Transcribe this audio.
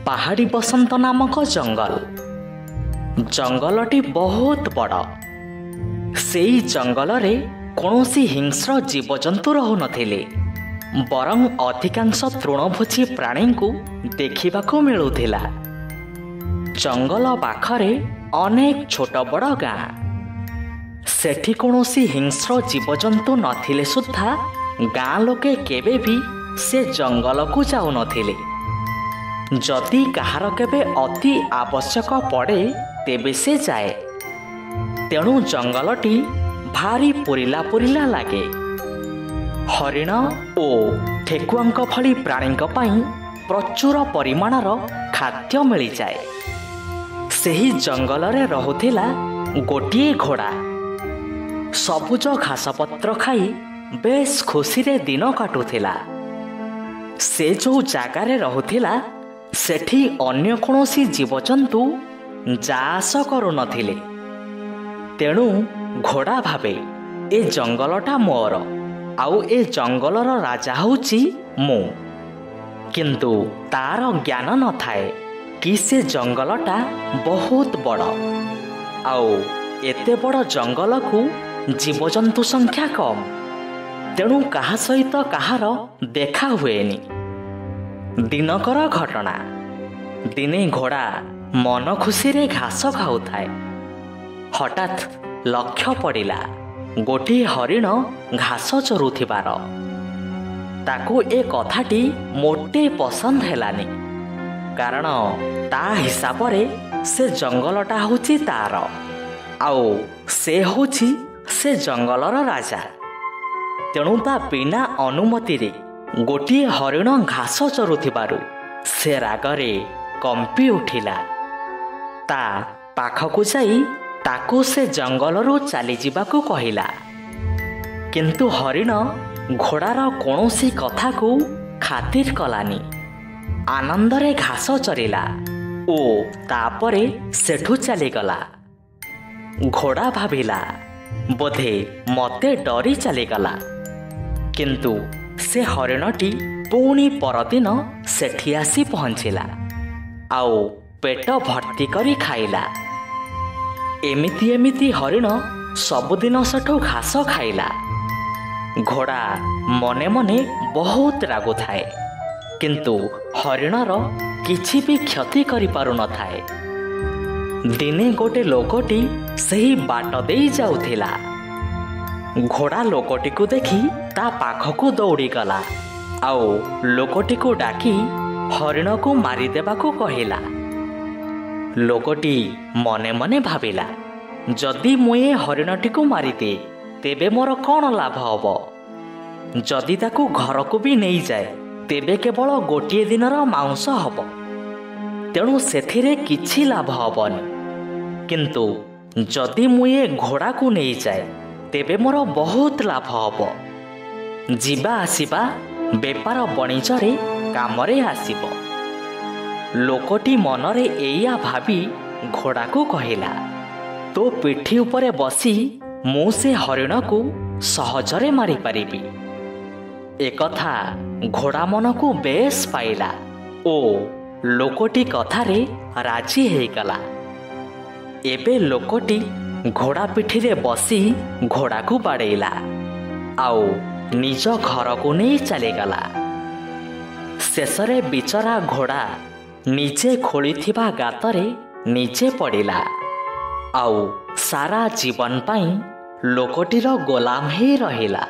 ପାହାଡ଼ି ବସନ୍ତ ନାମକ ଜଙ୍ଗଲ। ଜଙ୍ଗଲଟି ବହୁତ ବଡ଼। ସେଇ ଜଙ୍ଗଲରେ କୌଣସି ହିଂସ୍ର ଜୀବଜନ୍ତୁ ରହୁନଥିଲେ, ବରଂ ଅଧିକାଂଶ ତୃଣଭୋଜୀ ପ୍ରାଣୀଙ୍କୁ ଦେଖିବାକୁ ମିଳୁଥିଲା। ଜଙ୍ଗଲ ପାଖରେ ଅନେକ ଛୋଟ ବଡ଼ ଗାଁ। ସେଠି କୌଣସି ହିଂସ୍ର ଜୀବଜନ୍ତୁ ନଥିଲେ ସୁଦ୍ଧା ଗାଁ ଲୋକେ କେବେ ବି ସେ ଜଙ୍ଗଲକୁ ଯାଉନଥିଲେ। ଯଦି କାହାର କେବେ ଅତି ଆବଶ୍ୟକ ପଡ଼େ ତେବେ ସେ ଯାଏ। ତେଣୁ ଜଙ୍ଗଲଟି ଭାରି ପୁରିଲା ପୁରିଲା ଲାଗେ। ହରିଣ ଓ ଠେକୁଆଙ୍କ ଭଳି ପ୍ରାଣୀଙ୍କ ପାଇଁ ପ୍ରଚୁର ପରିମାଣର ଖାଦ୍ୟ ମିଳିଯାଏ। ସେହି ଜଙ୍ଗଲରେ ରହୁଥିଲା ଗୋଟିଏ ଘୋଡ଼ା। ସବୁଜ ଘାସପତ୍ର ଖାଇ ବେଶ ଖୁସିରେ ଦିନ କାଟୁଥିଲା। ସେ ଯେଉଁ ଜାଗାରେ ରହୁଥିଲା ସେଠି ଅନ୍ୟ କୌଣସି ଜୀବଜନ୍ତୁ ଯା ଆସ କରୁନଥିଲେ। ତେଣୁ ଘୋଡ଼ା ଭାବେ ଏ ଜଙ୍ଗଲଟା ମୋର, ଆଉ ଏ ଜଙ୍ଗଲର ରାଜା ହେଉଛି ମୁଁ। କିନ୍ତୁ ତାର ଜ୍ଞାନ ନଥାଏ କି ସେ ଜଙ୍ଗଲଟା ବହୁତ ବଡ଼, ଆଉ ଏତେ ବଡ଼ ଜଙ୍ଗଲକୁ ଜୀବଜନ୍ତୁ ସଂଖ୍ୟା କମ୍। ତେଣୁ କାହା ସହିତ କାହାର ଦେଖା ହୁଏନି। ଦିନକର ଘଟଣା। ଦିନେ ଘୋଡ଼ା ମନ ଖୁସିରେ ଘାସ ଖାଉଥାଏ। ହଠାତ୍ ଲକ୍ଷ୍ୟ ପଡ଼ିଲା ଗୋଟିଏ ହରିଣ ଘାସ ଚରୁଥିବାର। ତାକୁ ଏ କଥାଟି ମୋଟେ ପସନ୍ଦ ହେଲାନି, କାରଣ ତା ହିସାବରେ ସେ ଜଙ୍ଗଲଟା ହେଉଛି ତାର, ଆଉ ସେ ହେଉଛି ସେ ଜଙ୍ଗଲର ରାଜା। ତେଣୁ ତା ବିନା ଅନୁମତିରେ ଗୋଟିଏ ହରିଣ ଘାସ ଚରୁଥିବାରୁ ସେ ରାଗରେ କମ୍ପି ଉଠିଲା। ତା ପାଖକୁ ଯାଇ ତାକୁ ସେ ଜଙ୍ଗଲରୁ ଚାଲିଯିବାକୁ କହିଲା। କିନ୍ତୁ ହରିଣ ଘୋଡ଼ାର କୌଣସି କଥାକୁ ଖାତିର କଲାନି। ଆନନ୍ଦରେ ଘାସ ଚରିଲା ଓ ତାପରେ ସେଠୁ ଚାଲିଗଲା। ଘୋଡ଼ା ଭାବିଲା ବୋଧେ ମୋତେ ଡରି ଚାଲିଗଲା। କିନ୍ତୁ ସେ ହରିଣଟି ପୁଣି ପରଦିନ ସେଠି ଆସି ପହଞ୍ଚିଲା, ଆଉ ପେଟ ଭର୍ତ୍ତି କରି ଖାଇଲା। ଏମିତି ହରିଣ ସବୁଦିନ ସେଠୁ ଘାସ ଖାଇଲା। ଘୋଡ଼ା ମନେ ମନେ ବହୁତ ରାଗୁଥାଏ, କିନ୍ତୁ ହରିଣର କିଛି ବି କ୍ଷତି କରିପାରୁନଥାଏ। ଦିନେ ଗୋଟେ ଲୋକଟି ସେହି ବାଟ ଦେଇ ଯାଉଥିଲା। ଘୋଡ଼ା ଲୋକଟିକୁ ଦେଖି ତା ପାଖକୁ ଦୌଡ଼ିଗଲା, ଆଉ ଲୋକଟିକୁ ଡାକି ହରିଣକୁ ମାରିଦେବାକୁ କହିଲା। ଲୋକଟି ମନେ ମନେ ଭାବିଲା, ଯଦି ମୁଁ ଏ ହରିଣଟିକୁ ମାରିଦିଏ ତେବେ ମୋର କ'ଣ ଲାଭ ହେବ? ଯଦି ତାକୁ ଘରକୁ ବି ନେଇଯାଏ ତେବେ କେବଳ ଗୋଟିଏ ଦିନର ମାଂସ ହେବ। ତେଣୁ ସେଥିରେ କିଛି ଲାଭ ହେବନି। କିନ୍ତୁ ଯଦି ମୁଁ ଏ ଘୋଡ଼ାକୁ ନେଇଯାଏ ତେବେ ମୋର ବହୁତ ଲାଭ ହେବ। ଯିବା ଆସିବା ବେପାର ବଣିଜରେ କାମରେ ଆସିବ। ଲୋକଟି ମନରେ ଏଇଆ ଭାବି ଘୋଡ଼ାକୁ କହିଲା, ତୋ ପିଠି ଉପରେ ବସି ମୁଁ ସେ ହରିଣକୁ ସହଜରେ ମାରିପାରିବି। ଏକଥା ଘୋଡ଼ା ମନକୁ ବେଶ ପାଇଲା ଓ ଲୋକଟି କଥାରେ ରାଜି ହେଇଗଲା। ଏବେ ଲୋକଟି ଘୋଡ଼ା ପିଠିରେ ବସି ଘୋଡ଼ାକୁ ବାଡ଼େଇଲା, ଆଉ ନିଜ ଘରକୁ ନେଇ ଚାଲିଗଲା। ଶେଷରେ ବିଚରା ଘୋଡ଼ା ନିଜେ ଖୋଳିଥିବା ଗାତରେ ନିଜେ ପଡ଼ିଲା, ଆଉ ସାରା ଜୀବନ ପାଇଁ ଲୋକଟିର ଗୋଲାମ ହେଇ ରହିଲା।